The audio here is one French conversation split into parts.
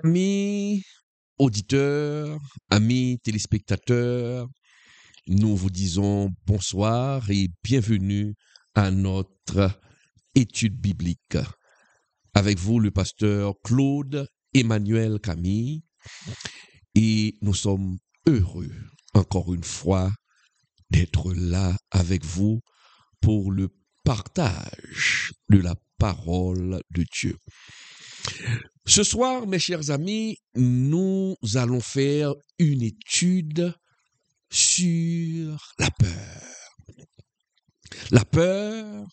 Amis auditeurs, amis téléspectateurs, nous vous disons bonsoir et bienvenue à notre étude biblique. Avec vous, le pasteur Claude Emmanuel Camille, et nous sommes heureux, encore une fois, d'être là avec vous pour le partage de la parole de Dieu. Ce soir, mes chers amis, nous allons faire une étude sur la peur. La peur,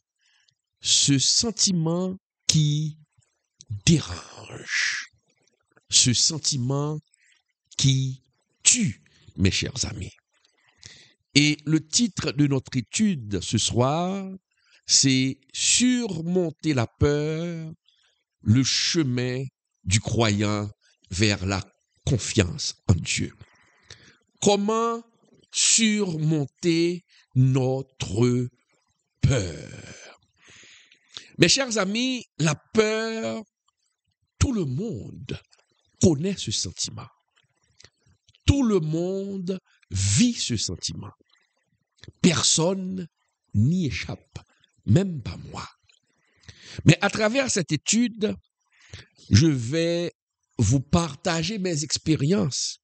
ce sentiment qui dérange, ce sentiment qui tue, mes chers amis. Et le titre de notre étude ce soir, c'est « Surmonter la peur, le chemin du croyant vers la confiance en Dieu ». Comment surmonter notre peur? Mes chers amis, la peur, tout le monde connaît ce sentiment. Tout le monde vit ce sentiment. Personne n'y échappe, même pas moi. Mais à travers cette étude, je vais vous partager mes expériences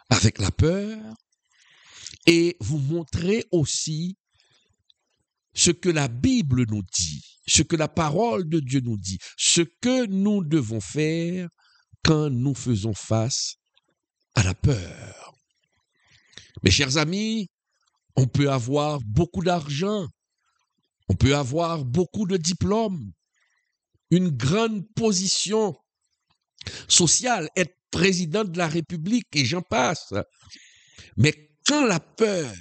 avec la peur et vous montrer aussi ce que la Bible nous dit, ce que la parole de Dieu nous dit, ce que nous devons faire quand nous faisons face à la peur. Mes chers amis, on peut avoir beaucoup d'argent, on peut avoir beaucoup de diplômes, une grande position sociale, être président de la République et j'en passe. Mais quand la peur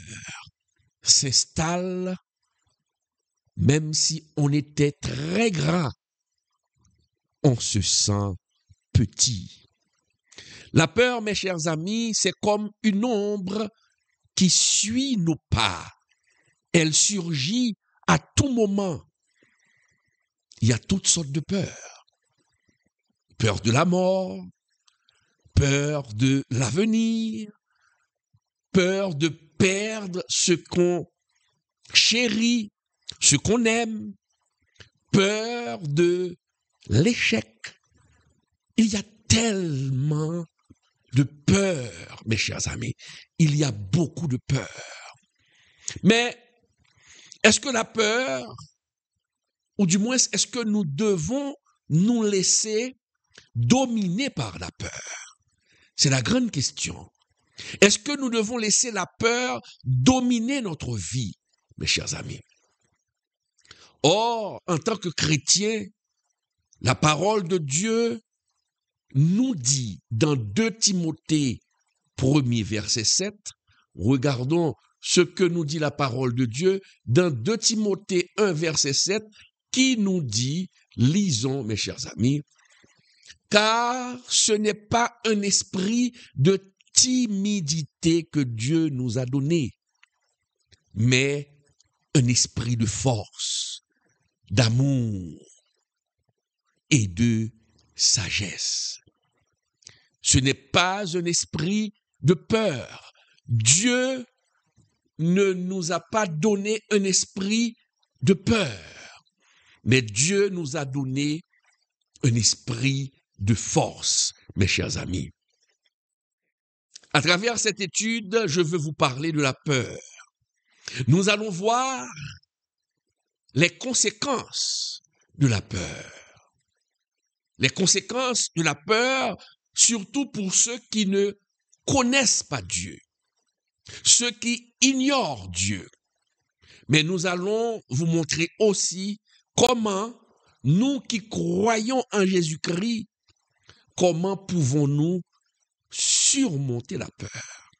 s'installe, même si on était très grand, on se sent petit. La peur, mes chers amis, c'est comme une ombre qui suit nos pas. Elle surgit à tout moment. Il y a toutes sortes de peurs. Peur de la mort, peur de l'avenir, peur de perdre ce qu'on chérit, ce qu'on aime, peur de l'échec. Il y a tellement de peur, mes chers amis. Il y a beaucoup de peur. Mais est-ce que la peur, ou du moins est-ce que nous devons nous laisser dominer par la peur? C'est la grande question. Est-ce que nous devons laisser la peur dominer notre vie, mes chers amis? Or, en tant que chrétiens, la parole de Dieu nous dit dans 2 Timothée 1er verset 7, regardons ce que nous dit la parole de Dieu dans 2 Timothée 1 verset 7, qui nous dit, lisons mes chers amis, car ce n'est pas un esprit de timidité que Dieu nous a donné, mais un esprit de force, d'amour et de sagesse. Ce n'est pas un esprit de peur. Dieu ne nous a pas donné un esprit de peur, mais Dieu nous a donné un esprit de force, mes chers amis. À travers cette étude, je veux vous parler de la peur. Nous allons voir les conséquences de la peur. Les conséquences de la peur, surtout pour ceux qui ne connaissent pas Dieu, ceux qui ignorent Dieu. Mais nous allons vous montrer aussi comment nous qui croyons en Jésus-Christ, comment pouvons-nous surmonter la peur.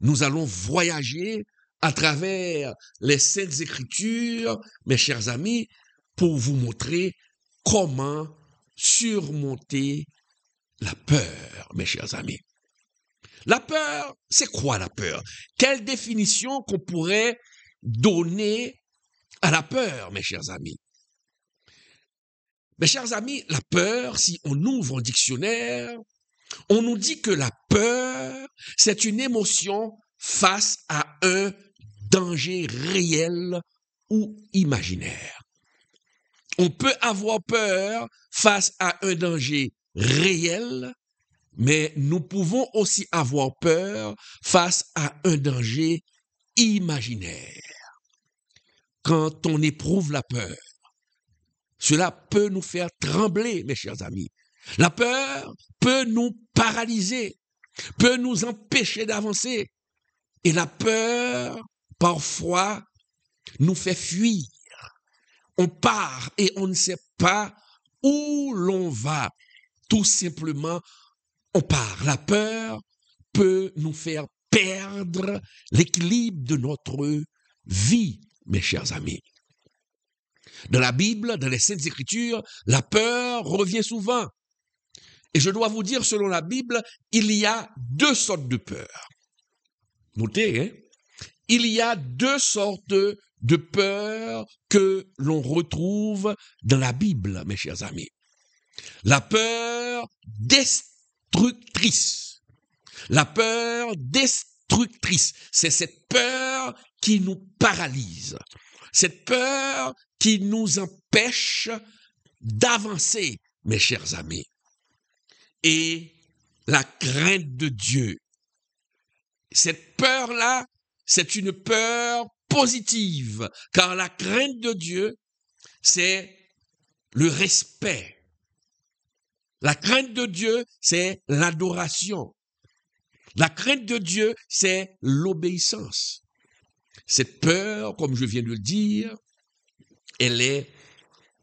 Nous allons voyager à travers les Saintes Écritures, mes chers amis, pour vous montrer comment surmonter la peur, mes chers amis. La peur, c'est quoi la peur? Quelle définition qu'on pourrait donner à la peur, mes chers amis? Mes chers amis, la peur, si on ouvre un dictionnaire, on nous dit que la peur, c'est une émotion face à un danger réel ou imaginaire. On peut avoir peur face à un danger réel, mais nous pouvons aussi avoir peur face à un danger imaginaire. Quand on éprouve la peur, cela peut nous faire trembler, mes chers amis. La peur peut nous paralyser, peut nous empêcher d'avancer. Et la peur, parfois, nous fait fuir. On part et on ne sait pas où l'on va. Tout simplement, on part. La peur peut nous faire perdre l'équilibre de notre vie, mes chers amis. Dans la Bible, dans les Saintes Écritures, la peur revient souvent. Et je dois vous dire, selon la Bible, il y a deux sortes de peur. Notez, hein? Il y a deux sortes de peur que l'on retrouve dans la Bible, mes chers amis. La peur destructrice. La peur destructrice, c'est cette peur qui nous paralyse. Cette peur qui nous empêche d'avancer, mes chers amis. Et la crainte de Dieu. Cette peur-là, c'est une peur positive, car la crainte de Dieu, c'est le respect. La crainte de Dieu, c'est l'adoration. La crainte de Dieu, c'est l'obéissance. Cette peur, comme je viens de le dire, elle est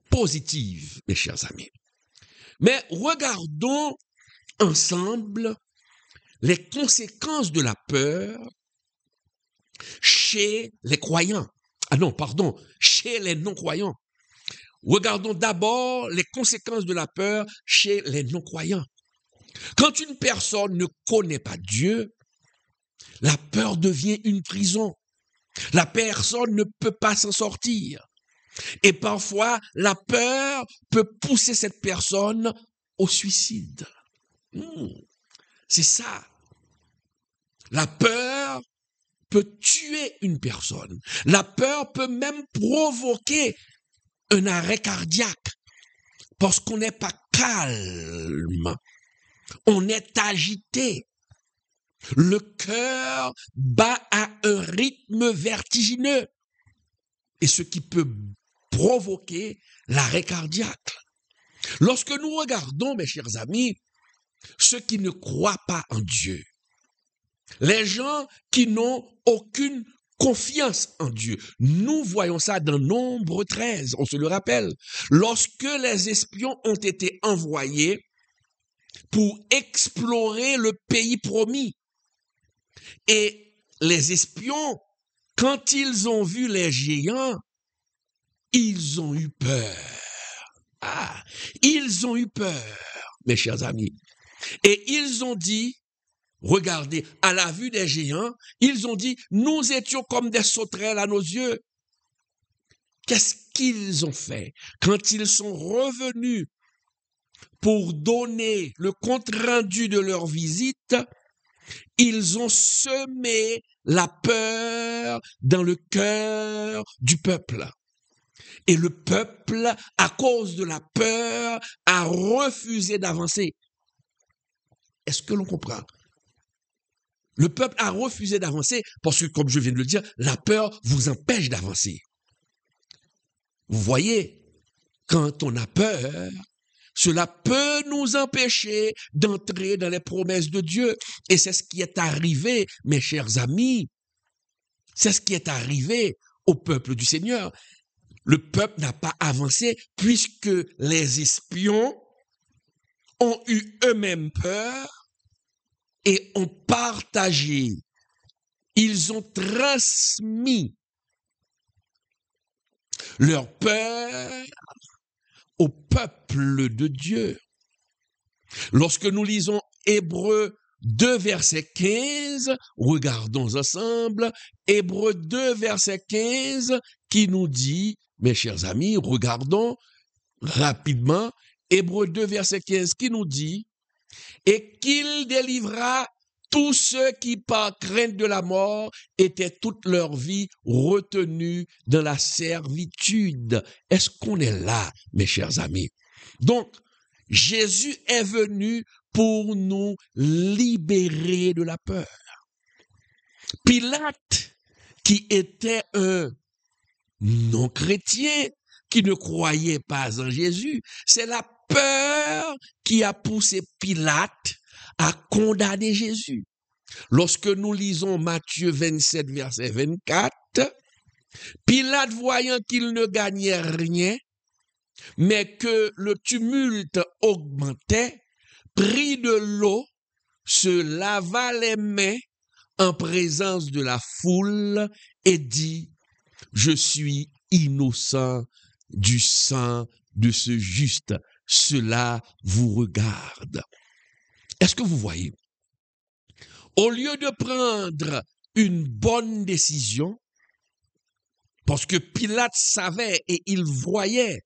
positive, mes chers amis. Mais regardons ensemble les conséquences de la peur chez les croyants. Chez les non-croyants. Regardons d'abord les conséquences de la peur chez les non-croyants. Quand une personne ne connaît pas Dieu, la peur devient une prison. La personne ne peut pas s'en sortir. Et parfois, la peur peut pousser cette personne au suicide. C'est ça. La peur peut tuer une personne. La peur peut même provoquer un arrêt cardiaque parce qu'on n'est pas calme. On est agité. Le cœur bat à un rythme vertigineux. Et ce qui peut provoquer l'arrêt cardiaque. Lorsque nous regardons, mes chers amis, ceux qui ne croient pas en Dieu, les gens qui n'ont aucune confiance en Dieu, nous voyons ça dans Nombre 13, on se le rappelle. Lorsque les espions ont été envoyés pour explorer le pays promis, et les espions, quand ils ont vu les géants, ils ont eu peur. Ils ont eu peur, mes chers amis. Et ils ont dit, regardez, à la vue des géants, ils ont dit, nous étions comme des sauterelles à nos yeux. Qu'est-ce qu'ils ont fait? Quand ils sont revenus pour donner le compte-rendu de leur visite, ils ont semé la peur dans le cœur du peuple. Et le peuple, à cause de la peur, a refusé d'avancer. Est-ce que l'on comprend? Le peuple a refusé d'avancer parce que, comme je viens de le dire, la peur vous empêche d'avancer. Vous voyez, quand on a peur, cela peut nous empêcher d'entrer dans les promesses de Dieu. Et c'est ce qui est arrivé, mes chers amis. C'est ce qui est arrivé au peuple du Seigneur. Le peuple n'a pas avancé puisque les espions ont eu eux-mêmes peur et ont partagé. Ils ont transmis leur peur au peuple de Dieu. Lorsque nous lisons Hébreux 2, verset 15, regardons ensemble, Hébreux 2, verset 15, qui nous dit, mes chers amis, regardons, rapidement, Hébreux 2, verset 15, qui nous dit, et qu'il délivra tous ceux qui, par crainte de la mort, étaient toute leur vie retenus dans la servitude. Est-ce qu'on est là, mes chers amis? Donc, Jésus est venu pour nous libérer de la peur. Pilate, qui était un non-chrétien, qui ne croyait pas en Jésus, c'est la peur qui a poussé Pilate à condamner Jésus. Lorsque nous lisons Matthieu 27, verset 24, Pilate, voyant qu'il ne gagnait rien, mais que le tumulte augmentait, prit de l'eau, se lava les mains en présence de la foule et dit, je suis innocent du sang de ce juste. Cela vous regarde. Est-ce que vous voyez? Au lieu de prendre une bonne décision, parce que Pilate savait et il voyait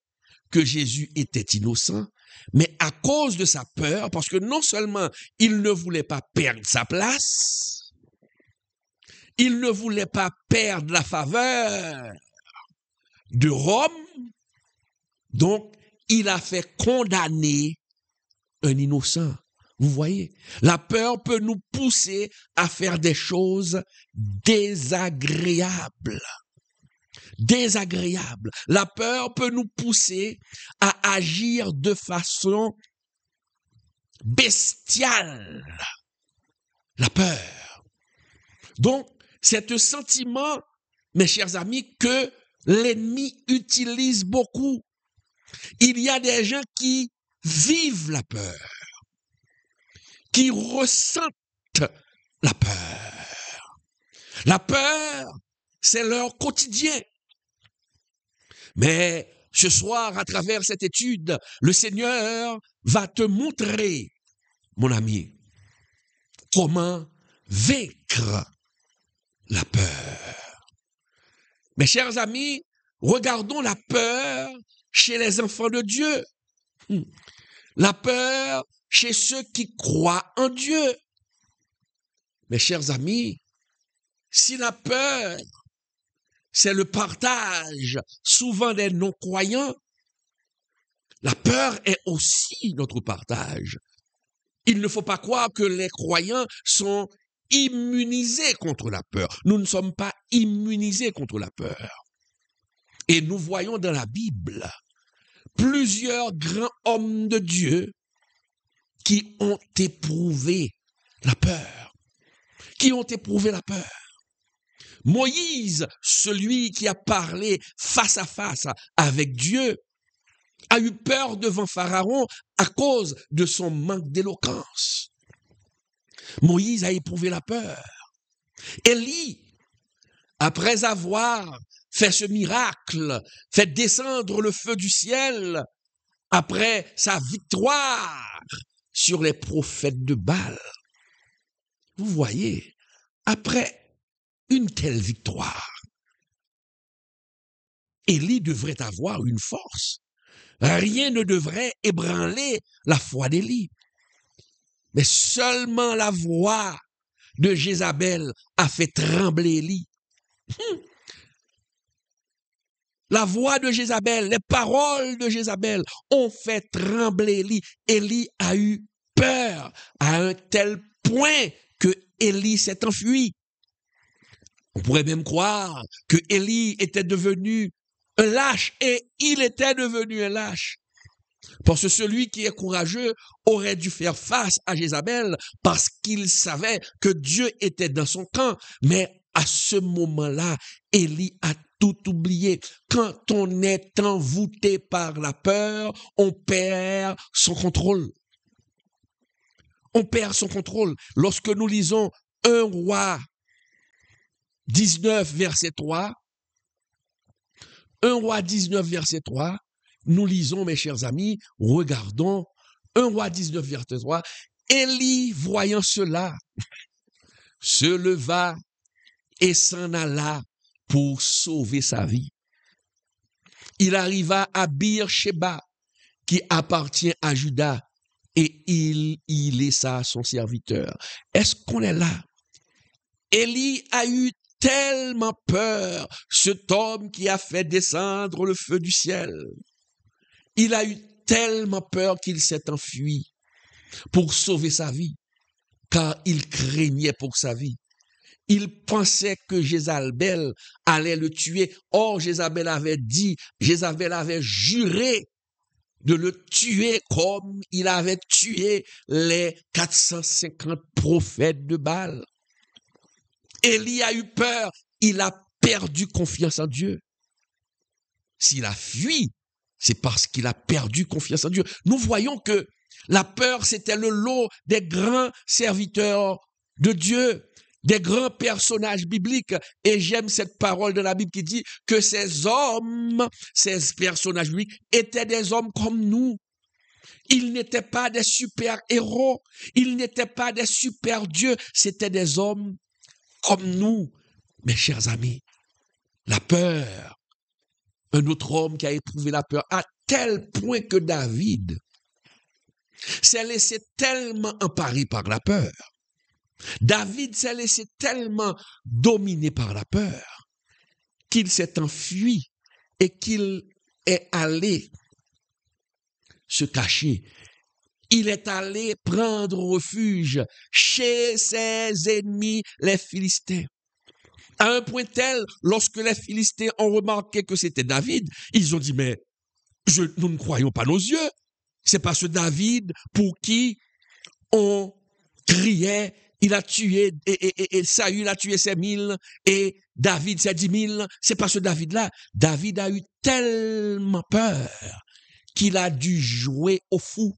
que Jésus était innocent, mais à cause de sa peur, parce que non seulement il ne voulait pas perdre sa place, il ne voulait pas perdre la faveur de Rome, donc il a fait condamner un innocent. Vous voyez, la peur peut nous pousser à faire des choses désagréables. Désagréables. La peur peut nous pousser à agir de façon bestiale. La peur. Donc, c'est un sentiment, mes chers amis, que l'ennemi utilise beaucoup. Il y a des gens qui vivent la peur, qui ressentent la peur. La peur, c'est leur quotidien. Mais ce soir, à travers cette étude, le Seigneur va te montrer, mon ami, comment vaincre la peur. Mes chers amis, regardons la peur chez les enfants de Dieu. La peur chez ceux qui croient en Dieu. Mes chers amis, si la peur, c'est le partage souvent des non-croyants, la peur est aussi notre partage. Il ne faut pas croire que les croyants sont immunisés contre la peur. Nous ne sommes pas immunisés contre la peur. Et nous voyons dans la Bible plusieurs grands hommes de Dieu qui ont éprouvé la peur. Qui ont éprouvé la peur. Moïse, celui qui a parlé face à face avec Dieu, a eu peur devant Pharaon à cause de son manque d'éloquence. Moïse a éprouvé la peur. Élie, après avoir fait ce miracle, fait descendre le feu du ciel, après sa victoire sur les prophètes de Baal. Vous voyez, après une telle victoire, Élie devrait avoir une force. Rien ne devrait ébranler la foi d'Élie. Mais seulement la voix de Jézabel a fait trembler Élie. La voix de Jézabel, les paroles de Jézabel ont fait trembler Élie. Élie a eu peur à un tel point que Élie s'est enfui. On pourrait même croire que Élie était devenu un lâche, et il était devenu un lâche. Parce que celui qui est courageux aurait dû faire face à Jézabel parce qu'il savait que Dieu était dans son camp. Mais à ce moment-là, Élie a tout oublié. Quand on est envoûté par la peur, on perd son contrôle. On perd son contrôle. Lorsque nous lisons 1 Roi 19, verset 3, 1 Roi 19, verset 3, nous lisons, mes chers amis, regardons 1 Roi 19, verset 3, Élie, voyant cela, se leva et s'en alla pour sauver sa vie. Il arriva à Bir-Sheba qui appartient à Judas et il laissa son serviteur. Est-ce qu'on est là? Élie a eu tellement peur, cet homme qui a fait descendre le feu du ciel. Il a eu tellement peur qu'il s'est enfui pour sauver sa vie, car il craignait pour sa vie. Il pensait que Jézabel allait le tuer. Or, Jézabel avait juré de le tuer comme il avait tué les 450 prophètes de Baal. Élie a eu peur, il a perdu confiance en Dieu. S'il a fui, c'est parce qu'il a perdu confiance en Dieu. Nous voyons que la peur, c'était le lot des grands serviteurs de Dieu, des grands personnages bibliques. Et j'aime cette parole de la Bible qui dit que ces hommes, ces personnages bibliques, étaient des hommes comme nous. Ils n'étaient pas des super-héros, ils n'étaient pas des super-dieux, c'était des hommes comme nous. Mes chers amis, la peur, un autre homme qui a éprouvé la peur à tel point que David s'est laissé tellement emparer par la peur. David s'est laissé tellement dominer par la peur qu'il s'est enfui et qu'il est allé se cacher. Il est allé prendre refuge chez ses ennemis, les Philistins. À un point tel, lorsque les Philistins ont remarqué que c'était David, ils ont dit, mais nous ne croyons pas nos yeux. C'est pas ce David pour qui on criait, il a tué, et Saül a tué ses 1000, et David ses 10 000. C'est pas ce David-là. David a eu tellement peur qu'il a dû jouer au fou.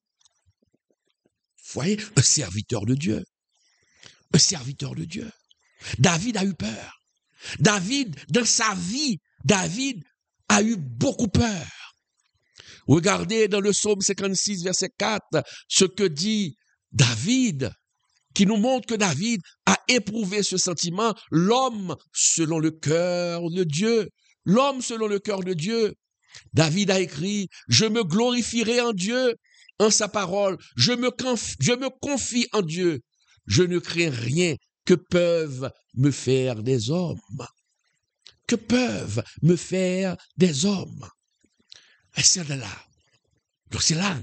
Vous voyez, un serviteur de Dieu. Un serviteur de Dieu. David a eu peur. David, dans sa vie, David a eu beaucoup peur. Regardez dans le psaume 56, verset 4, ce que dit David, qui nous montre que David a éprouvé ce sentiment, l'homme selon le cœur de Dieu. L'homme selon le cœur de Dieu. David a écrit, je me glorifierai en Dieu, en sa parole, je me confie en Dieu, je ne crains rien que peuvent me faire des hommes. Que peuvent me faire des hommes. Et c'est là. Donc c'est là.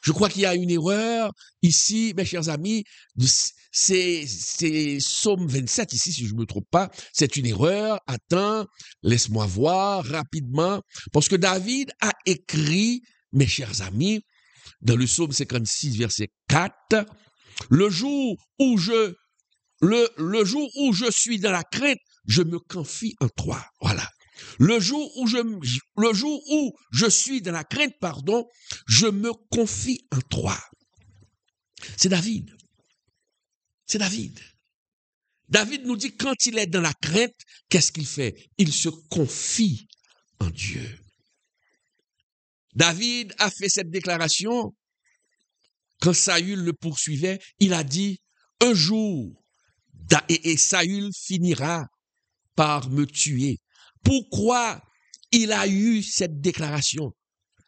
Je crois qu'il y a une erreur ici, mes chers amis, c'est Psaume 27 ici, si je ne me trompe pas, c'est une erreur. Attends, laisse-moi voir rapidement, parce que David a écrit, mes chers amis, dans le psaume 56, verset 4, le jour où je suis dans la crainte, je me confie en toi. Voilà. Le jour où je suis dans la crainte, je me confie en toi. C'est David. C'est David. David nous dit quand il est dans la crainte, qu'est-ce qu'il fait? Il se confie en Dieu. David a fait cette déclaration quand Saül le poursuivait. Il a dit, un jour, et Saül finira par me tuer. Pourquoi il a eu cette déclaration?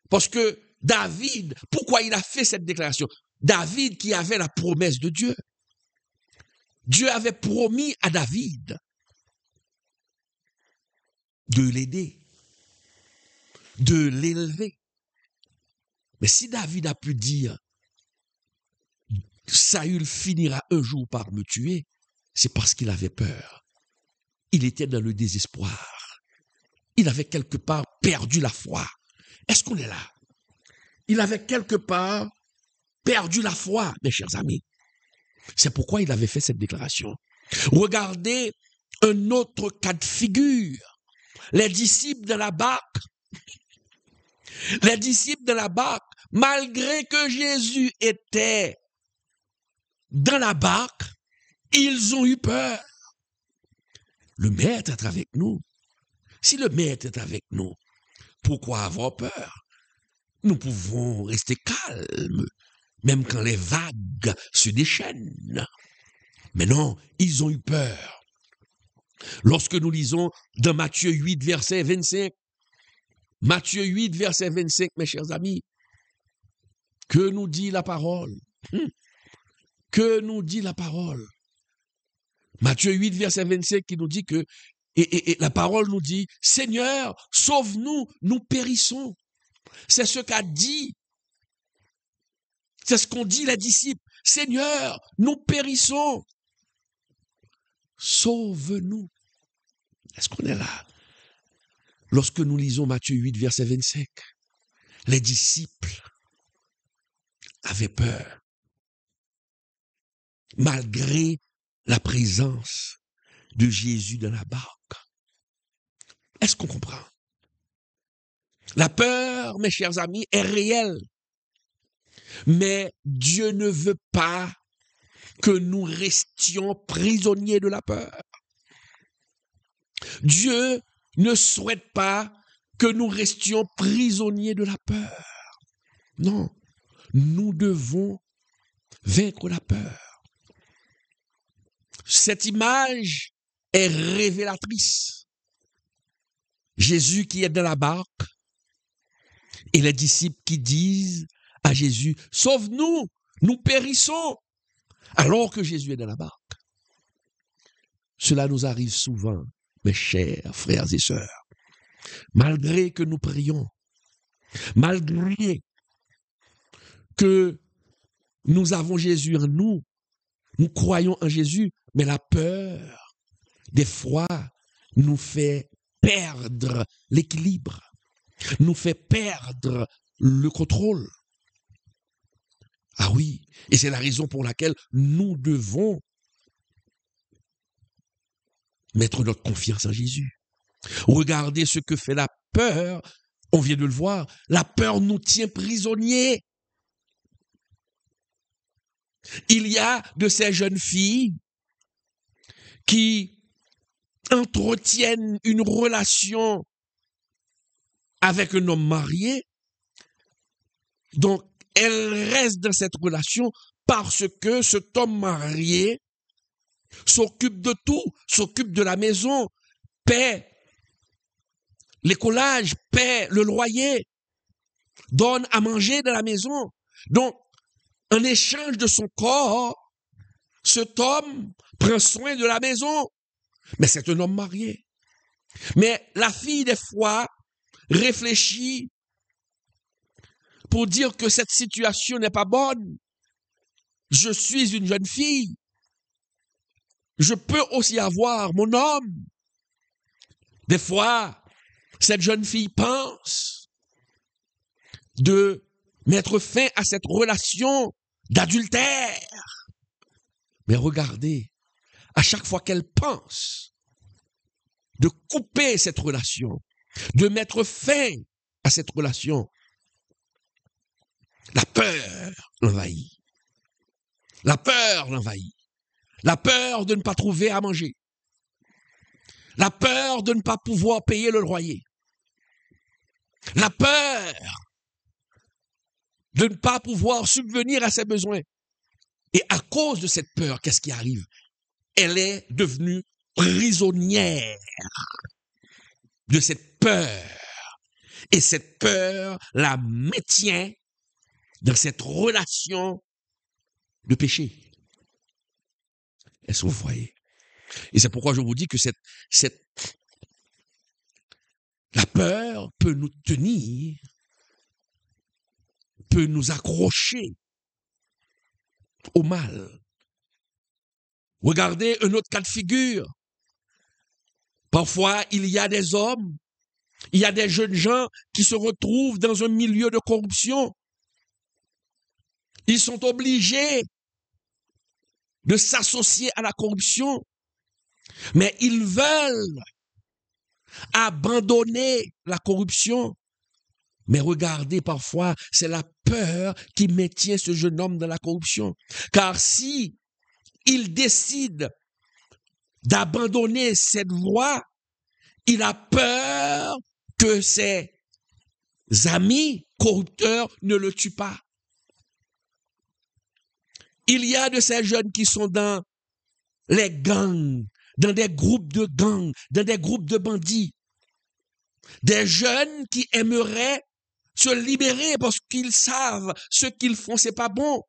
Parce que David, pourquoi il a fait cette déclaration? David qui avait la promesse de Dieu. Dieu avait promis à David de l'aider, de l'élever. Mais si David a pu dire, Saül finira un jour par me tuer, c'est parce qu'il avait peur. Il était dans le désespoir. Il avait quelque part perdu la foi. Est-ce qu'on est là? Il avait quelque part perdu la foi, mes chers amis. C'est pourquoi il avait fait cette déclaration. Regardez un autre cas de figure. Les disciples de la barque. Les disciples de la barque, malgré que Jésus était dans la barque, ils ont eu peur. Le maître est avec nous. Si le maître est avec nous, pourquoi avoir peur? Nous pouvons rester calmes, même quand les vagues se déchaînent. Mais non, ils ont eu peur. Lorsque nous lisons dans Matthieu 8, verset 25, Matthieu 8, verset 25, mes chers amis, Que nous dit la parole? Que nous dit la parole? Matthieu 8, verset 25, qui nous dit que, et la parole nous dit, Seigneur, sauve-nous, nous périssons. C'est ce qu'a dit, c'est ce qu'ont dit les disciples. Seigneur, nous périssons. Sauve-nous. Est-ce qu'on est là? Lorsque nous lisons Matthieu 8, verset 25, les disciples avaient peur, malgré la présence de Jésus dans la barque. Est-ce qu'on comprend? La peur, mes chers amis, est réelle. Mais Dieu ne veut pas que nous restions prisonniers de la peur. Dieu ne souhaite pas que nous restions prisonniers de la peur. Non, nous devons vaincre la peur. Cette image est révélatrice. Jésus qui est dans la barque et les disciples qui disent à Jésus, « Sauve-nous, nous périssons !» alors que Jésus est dans la barque. Cela nous arrive souvent, mes chers frères et sœurs. Malgré que nous prions, malgré que nous avons Jésus en nous, nous croyons en Jésus, mais la peur, des fois, nous fait perdre l'équilibre, nous fait perdre le contrôle. Ah oui, et c'est la raison pour laquelle nous devons mettre notre confiance en Jésus. Regardez ce que fait la peur, on vient de le voir, la peur nous tient prisonniers. Il y a de ces jeunes filles qui entretiennent une relation avec un homme marié, donc elles restent dans cette relation parce que cet homme marié s'occupe de tout, s'occupe de la maison, paie l'écolage, paie le loyer, donne à manger dans la maison. Donc, en échange de son corps, cet homme prend soin de la maison. Mais c'est un homme marié. Mais la fille, des fois, réfléchit pour dire que cette situation n'est pas bonne. Je suis une jeune fille. Je peux aussi avoir mon homme. Des fois, cette jeune fille pense de mettre fin à cette relation d'adultère. Mais regardez, à chaque fois qu'elle pense de couper cette relation, de mettre fin à cette relation, la peur l'envahit. La peur l'envahit. La peur de ne pas trouver à manger. La peur de ne pas pouvoir payer le loyer. La peur de ne pas pouvoir subvenir à ses besoins. Et à cause de cette peur, qu'est-ce qui arrive? Elle est devenue prisonnière de cette peur. Et cette peur la maintient dans cette relation de péché. Est-ce que vous voyez? Et c'est pourquoi je vous dis que la peur peut nous tenir, peut nous accrocher au mal. Regardez un autre cas de figure. Parfois, il y a des hommes, il y a des jeunes gens qui se retrouvent dans un milieu de corruption. Ils sont obligés de s'associer à la corruption, mais ils veulent abandonner la corruption. Mais regardez, parfois, c'est la peur qui maintient ce jeune homme dans la corruption. Car si il décide d'abandonner cette voie, il a peur que ses amis corrupteurs ne le tuent pas. Il y a de ces jeunes qui sont dans les gangs, dans des groupes de gangs, dans des groupes de bandits. Des jeunes qui aimeraient se libérer parce qu'ils savent ce qu'ils font, c'est pas bon.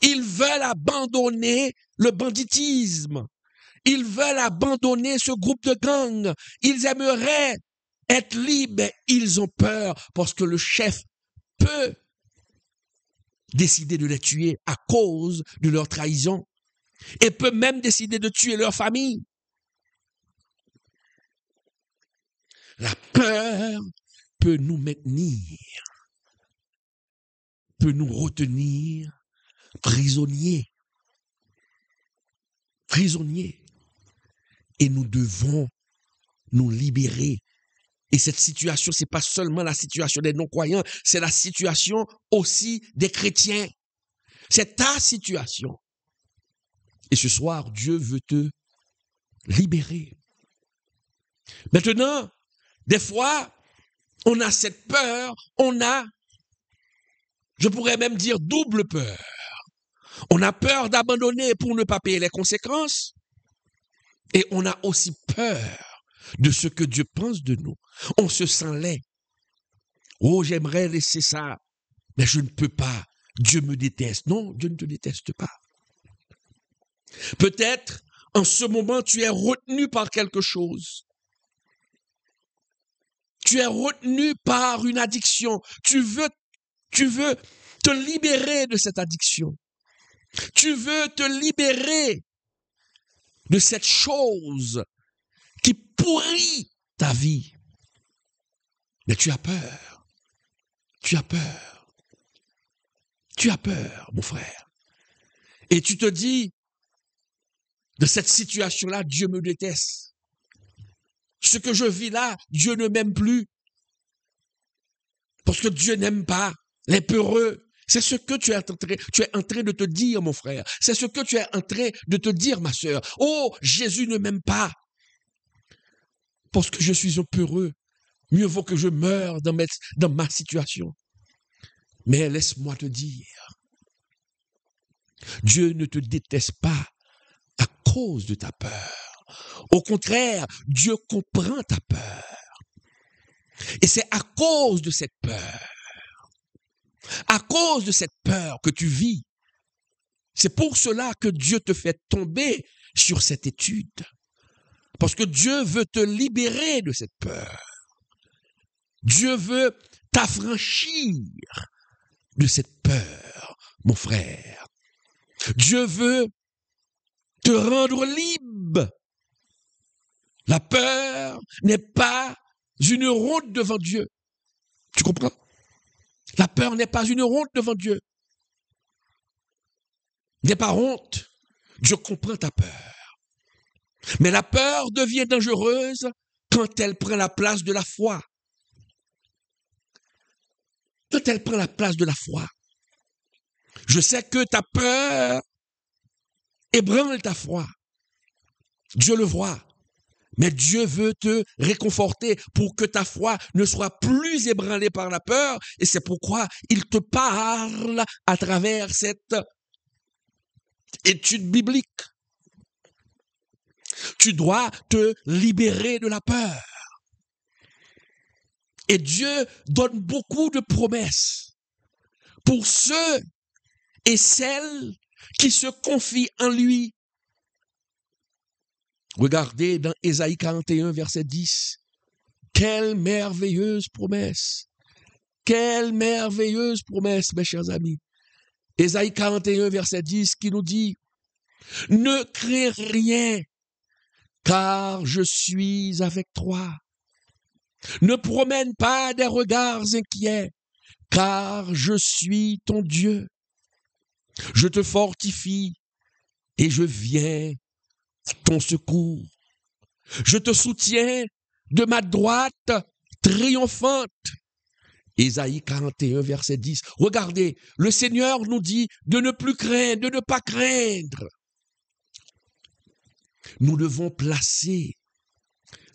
Ils veulent abandonner le banditisme. Ils veulent abandonner ce groupe de gang. Ils aimeraient être libres, mais ils ont peur parce que le chef peut décider de les tuer à cause de leur trahison et peut même décider de tuer leur famille. La peur peut nous maintenir, peut nous retenir prisonniers. Prisonniers. Et nous devons nous libérer. Et cette situation, ce n'est pas seulement la situation des non-croyants, c'est la situation aussi des chrétiens. C'est ta situation. Et ce soir, Dieu veut te libérer. Maintenant, des fois, on a cette peur, je pourrais même dire double peur. On a peur d'abandonner pour ne pas payer les conséquences. Et on a aussi peur de ce que Dieu pense de nous. On se sent laid. Oh, j'aimerais laisser ça, mais je ne peux pas. Dieu me déteste. Non, Dieu ne te déteste pas. Peut-être, en ce moment, tu es retenu par quelque chose. Tu es retenu par une addiction. Tu veux te libérer de cette addiction. Tu veux te libérer de cette chose qui pourrit ta vie. Mais tu as peur. Tu as peur. Tu as peur, mon frère. Et tu te dis, de cette situation-là, Dieu me déteste. Ce que je vis là, Dieu ne m'aime plus. Parce que Dieu n'aime pas les peureux. C'est ce que tu es en train de te dire, mon frère. C'est ce que tu es en train de te dire, ma sœur. Oh, Jésus ne m'aime pas. Parce que je suis un peureux. Mieux vaut que je meure dans ma situation. Mais laisse-moi te dire, Dieu ne te déteste pas à cause de ta peur. Au contraire, Dieu comprend ta peur. Et c'est à cause de cette peur que tu vis. C'est pour cela que Dieu te fait tomber sur cette étude. Parce que Dieu veut te libérer de cette peur. Dieu veut t'affranchir de cette peur, mon frère. Dieu veut te rendre libre. La peur n'est pas une honte devant Dieu. Tu comprends? La peur n'est pas une honte devant Dieu. N'est pas honte. Dieu comprend ta peur. Mais la peur devient dangereuse quand elle prend la place de la foi. Quand elle prend la place de la foi. Je sais que ta peur ébranle ta foi. Dieu le voit. Mais Dieu veut te réconforter pour que ta foi ne soit plus ébranlée par la peur. Et c'est pourquoi il te parle à travers cette étude biblique. Tu dois te libérer de la peur. Et Dieu donne beaucoup de promesses pour ceux et celles qui se confient en lui. Regardez dans Ésaïe 41, verset 10. Quelle merveilleuse promesse. Quelle merveilleuse promesse, mes chers amis. Ésaïe 41, verset 10, qui nous dit, « Ne crains rien, car je suis avec toi. Ne promène pas des regards inquiets, car je suis ton Dieu. Je te fortifie et je viens à ton secours. Je te soutiens de ma droite triomphante. » Ésaïe 41, verset 10. Regardez, le Seigneur nous dit de ne plus craindre, de ne pas craindre. Nous devons placer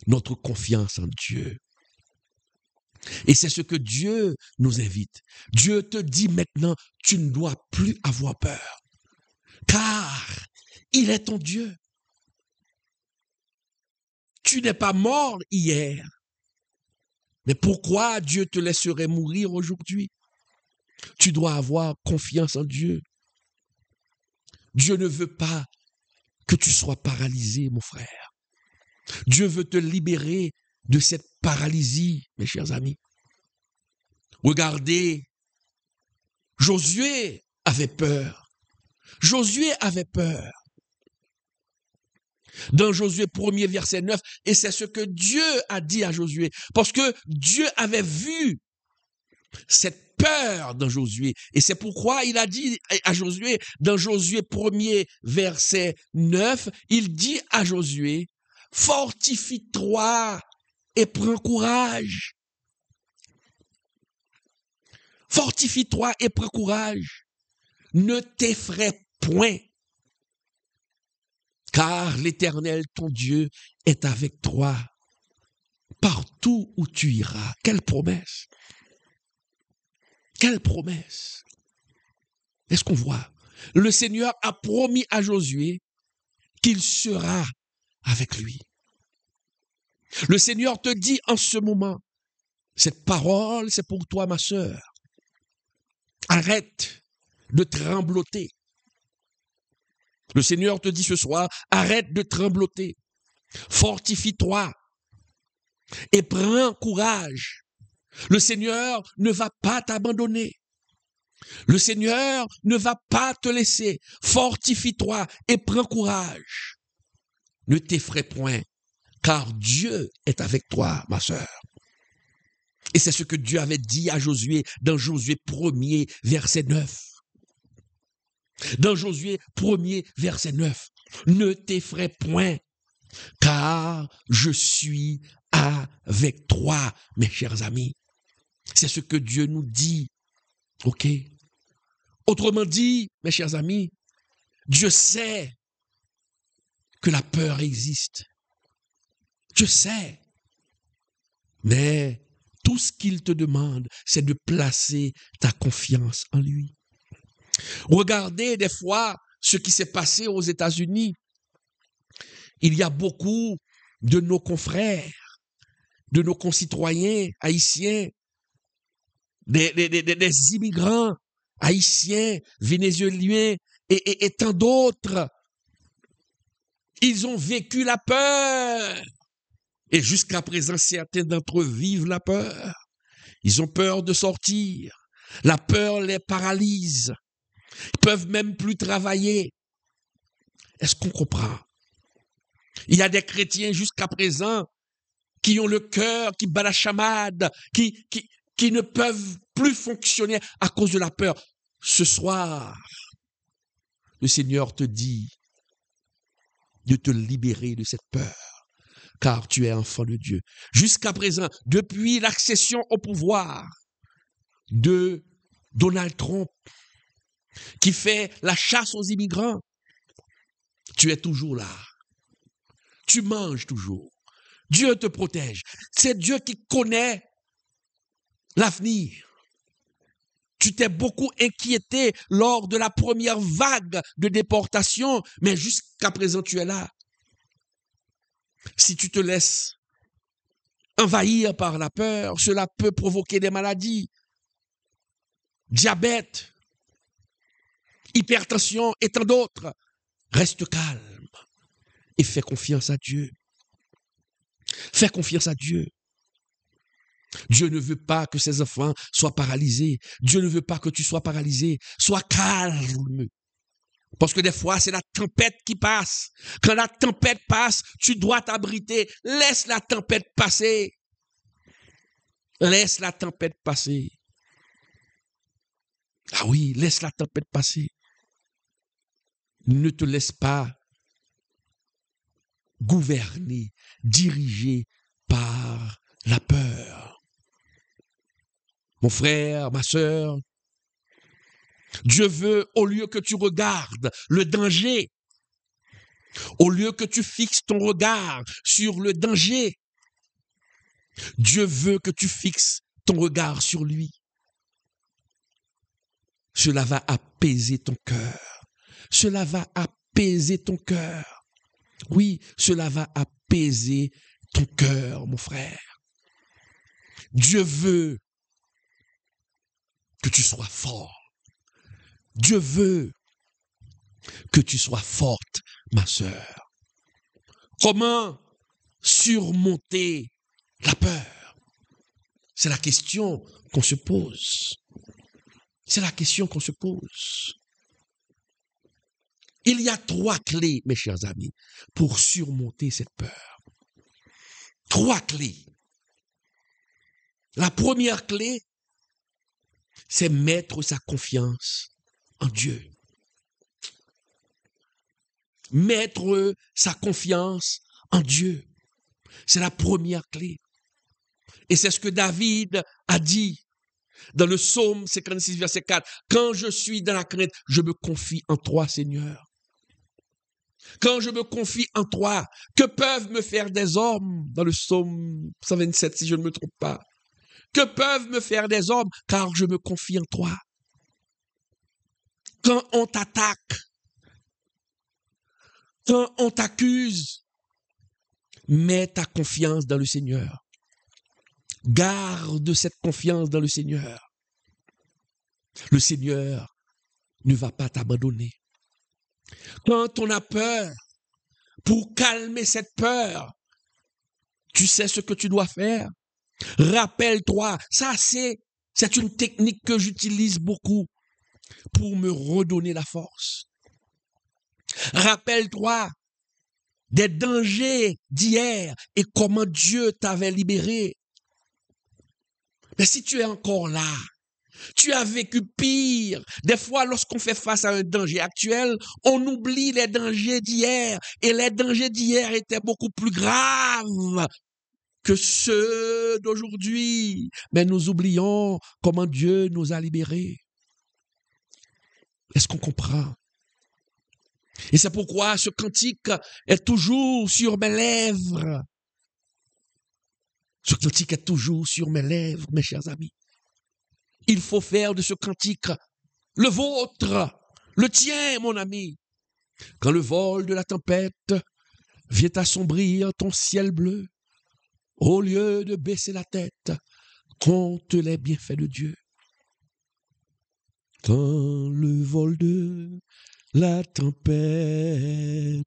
notre confiance en Dieu. Et c'est ce que Dieu nous invite. Dieu te dit maintenant, tu ne dois plus avoir peur, car il est ton Dieu. Tu n'es pas mort hier. Mais pourquoi Dieu te laisserait mourir aujourd'hui? Tu dois avoir confiance en Dieu. Dieu ne veut pas que tu sois paralysé, mon frère. Dieu veut te libérer de cette paralysie, mes chers amis. Regardez, Josué avait peur. Josué avait peur. Dans Josué 1er, verset 9, et c'est ce que Dieu a dit à Josué, parce que Dieu avait vu cette peur dans Josué, et c'est pourquoi il a dit à Josué, dans Josué 1er, verset 9, il dit à Josué, fortifie-toi et prends courage. Fortifie-toi et prends courage. Ne t'effraie point, car l'Éternel, ton Dieu, est avec toi partout où tu iras. Quelle promesse! Quelle promesse! Est-ce qu'on voit? Le Seigneur a promis à Josué qu'il sera avec lui. Le Seigneur te dit en ce moment, cette parole, c'est pour toi, ma sœur. Arrête de trembloter. Le Seigneur te dit ce soir, arrête de trembloter. Fortifie-toi et prends courage. Le Seigneur ne va pas t'abandonner. Le Seigneur ne va pas te laisser. Fortifie-toi et prends courage. Ne t'effraie point, car Dieu est avec toi, ma sœur. Et c'est ce que Dieu avait dit à Josué dans Josué 1er, verset 9. Dans Josué 1er, verset 9. Ne t'effraie point, car je suis avec toi, mes chers amis. C'est ce que Dieu nous dit. OK? Autrement dit, mes chers amis, Dieu sait que la peur existe. Dieu sait. Mais tout ce qu'il te demande, c'est de placer ta confiance en lui. Regardez des fois ce qui s'est passé aux États-Unis. Il y a beaucoup de nos confrères, de nos concitoyens haïtiens, des immigrants haïtiens, vénézuéliens et tant d'autres. Ils ont vécu la peur. Et jusqu'à présent, certains d'entre eux vivent la peur. Ils ont peur de sortir. La peur les paralyse. Ils peuvent même plus travailler. Est-ce qu'on comprend? Il y a des chrétiens jusqu'à présent qui ont le cœur, qui bat la chamade, qui ne peuvent plus fonctionner à cause de la peur. Ce soir, le Seigneur te dit de te libérer de cette peur, car tu es enfant de Dieu. Jusqu'à présent, depuis l'accession au pouvoir de Donald Trump, qui fait la chasse aux immigrants, tu es toujours là. Tu manges toujours. Dieu te protège. C'est Dieu qui connaît l'avenir. Tu t'es beaucoup inquiété lors de la première vague de déportation, mais jusqu'à présent, tu es là. Si tu te laisses envahir par la peur, cela peut provoquer des maladies, diabète, hypertension et tant d'autres. Reste calme et fais confiance à Dieu. Fais confiance à Dieu. Dieu ne veut pas que ses enfants soient paralysés. Dieu ne veut pas que tu sois paralysé. Sois calme. Parce que des fois, c'est la tempête qui passe. Quand la tempête passe, tu dois t'abriter. Laisse la tempête passer. Laisse la tempête passer. Ah oui, laisse la tempête passer. Ne te laisse pas gouverner, diriger par la peur. Mon frère, ma sœur, Dieu veut, au lieu que tu regardes le danger, au lieu que tu fixes ton regard sur le danger, Dieu veut que tu fixes ton regard sur lui. Cela va apaiser ton cœur. Cela va apaiser ton cœur. Oui, cela va apaiser ton cœur, mon frère. Dieu veut que tu sois fort. Dieu veut que tu sois forte, ma sœur. Comment surmonter la peur? C'est la question qu'on se pose. C'est la question qu'on se pose. Il y a 3 clés, mes chers amis, pour surmonter cette peur. 3 clés. La première clé, c'est mettre sa confiance en Dieu. Mettre sa confiance en Dieu. C'est la première clé. Et c'est ce que David a dit dans le psaume 56, verset 4. Quand je suis dans la crainte, je me confie en toi, Seigneur. Quand je me confie en toi, que peuvent me faire des hommes? Dans le psaume 127, si je ne me trompe pas. Que peuvent me faire des hommes? Car je me confie en toi. Quand on t'attaque, quand on t'accuse, mets ta confiance dans le Seigneur. Garde cette confiance dans le Seigneur. Le Seigneur ne va pas t'abandonner. Quand on a peur, pour calmer cette peur, tu sais ce que tu dois faire. Rappelle-toi, ça c'est une technique que j'utilise beaucoup pour me redonner la force. Rappelle-toi des dangers d'hier et comment Dieu t'avait libéré. Mais si tu es encore là, tu as vécu pire. Des fois, lorsqu'on fait face à un danger actuel, on oublie les dangers d'hier. Et les dangers d'hier étaient beaucoup plus graves que ceux d'aujourd'hui. Mais nous oublions comment Dieu nous a libérés. Est-ce qu'on comprend? Et c'est pourquoi ce cantique est toujours sur mes lèvres. Ce cantique est toujours sur mes lèvres, mes chers amis. Il faut faire de ce cantique le vôtre, le tien, mon ami. Quand le vol de la tempête vient assombrir ton ciel bleu, au lieu de baisser la tête, compte les bienfaits de Dieu. Quand le vol de la tempête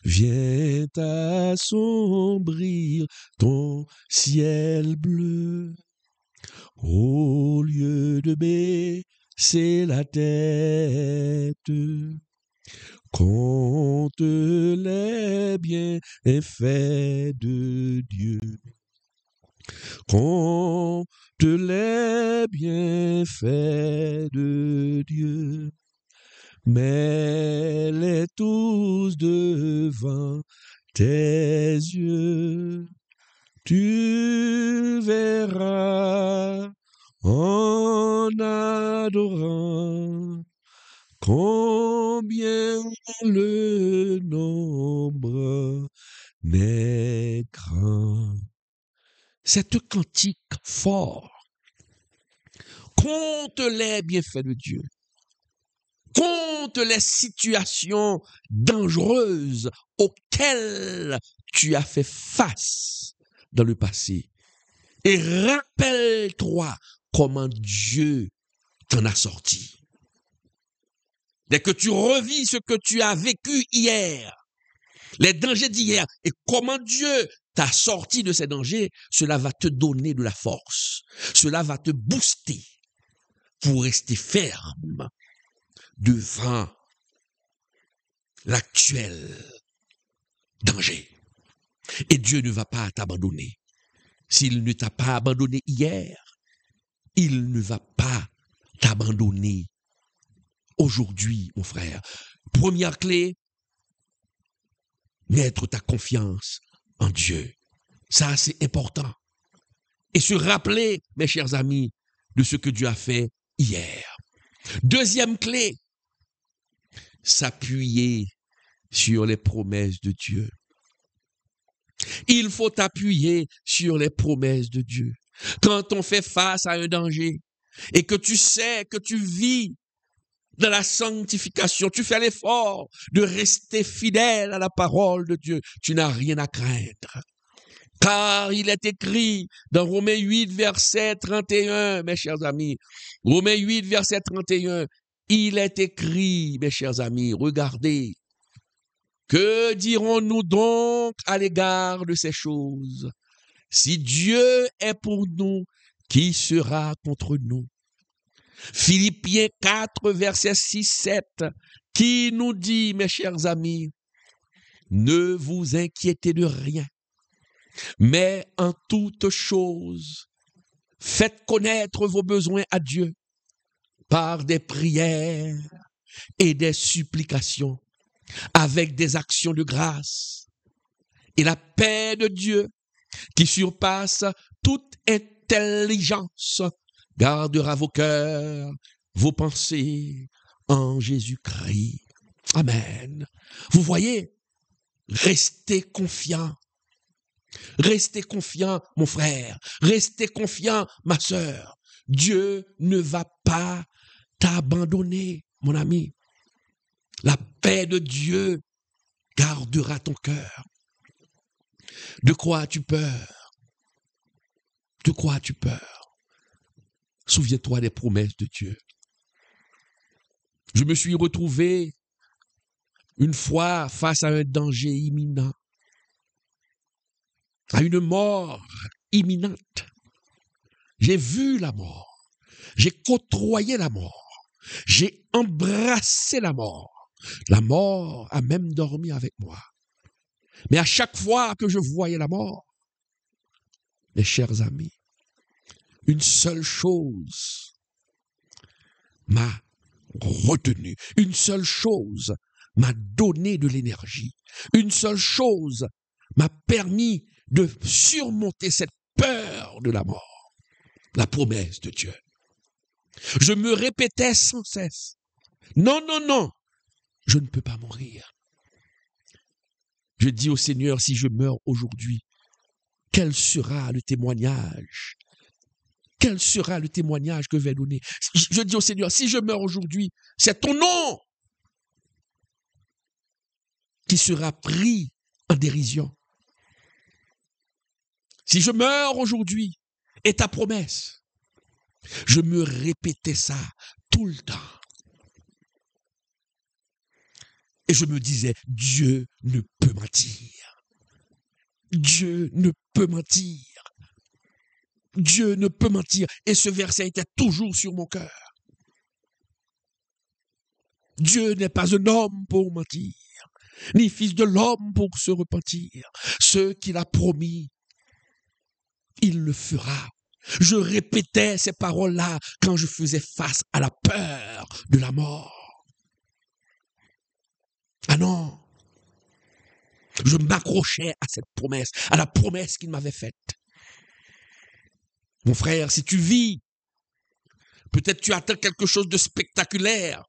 vient assombrir ton ciel bleu, au lieu de baisser la tête, compte les bienfaits de Dieu. Compte les bienfaits de Dieu. Mets-les tous devant tes yeux. Tu verras en adorant combien le nombre n'est grand. Cette cantique fort compte les bienfaits de Dieu, compte les situations dangereuses auxquelles tu as fait face dans le passé. Et rappelle-toi comment Dieu t'en a sorti. Dès que tu revis ce que tu as vécu hier, les dangers d'hier, et comment Dieu t'a sorti de ces dangers, cela va te donner de la force. Cela va te booster pour rester ferme devant l'actuel danger. Et Dieu ne va pas t'abandonner. S'il ne t'a pas abandonné hier, il ne va pas t'abandonner aujourd'hui, mon frère. Première clé, mettre ta confiance en Dieu. Ça, c'est important. Et se rappeler, mes chers amis, de ce que Dieu a fait hier. Deuxième clé, s'appuyer sur les promesses de Dieu. Il faut t'appuyer sur les promesses de Dieu. Quand on fait face à un danger et que tu sais que tu vis dans la sanctification, tu fais l'effort de rester fidèle à la parole de Dieu, tu n'as rien à craindre. Car il est écrit dans Romains 8, verset 31, mes chers amis. Romains 8, verset 31. Il est écrit, mes chers amis, regardez. Que dirons-nous donc à l'égard de ces choses? Si Dieu est pour nous, qui sera contre nous? Philippiens 4, verset 6, 7, qui nous dit, mes chers amis, ne vous inquiétez de rien, mais en toute chose, faites connaître vos besoins à Dieu par des prières et des supplications, avec des actions de grâce. Et la paix de Dieu, qui surpasse toute intelligence, gardera vos cœurs, vos pensées en Jésus-Christ. Amen. Vous voyez, restez confiants. Restez confiants, mon frère. Restez confiants, ma sœur. Dieu ne va pas t'abandonner, mon ami. La paix de Dieu gardera ton cœur. De quoi as-tu peur? De quoi as-tu peur? Souviens-toi des promesses de Dieu. Je me suis retrouvé une fois face à un danger imminent, à une mort imminente. J'ai vu la mort, j'ai côtoyé la mort, j'ai embrassé la mort. La mort a même dormi avec moi. Mais à chaque fois que je voyais la mort, mes chers amis, une seule chose m'a retenu. Une seule chose m'a donné de l'énergie. Une seule chose m'a permis de surmonter cette peur de la mort. La promesse de Dieu. Je me répétais sans cesse. Non, non, non, je ne peux pas mourir. Je dis au Seigneur, si je meurs aujourd'hui, quel sera le témoignage? Quel sera le témoignage que je vais donner? Je dis au Seigneur, si je meurs aujourd'hui, c'est ton nom qui sera pris en dérision. Si je meurs aujourd'hui, et ta promesse, je me répétais ça tout le temps. Et je me disais, Dieu ne peut mentir. Dieu ne peut mentir. Dieu ne peut mentir. Et ce verset était toujours sur mon cœur. Dieu n'est pas un homme pour mentir, ni fils de l'homme pour se repentir. Ce qu'il a promis, il le fera. Je répétais ces paroles-là quand je faisais face à la peur de la mort. Ah non, je m'accrochais à cette promesse, à la promesse qu'il m'avait faite. Mon frère, si tu vis, peut-être tu attends quelque chose de spectaculaire,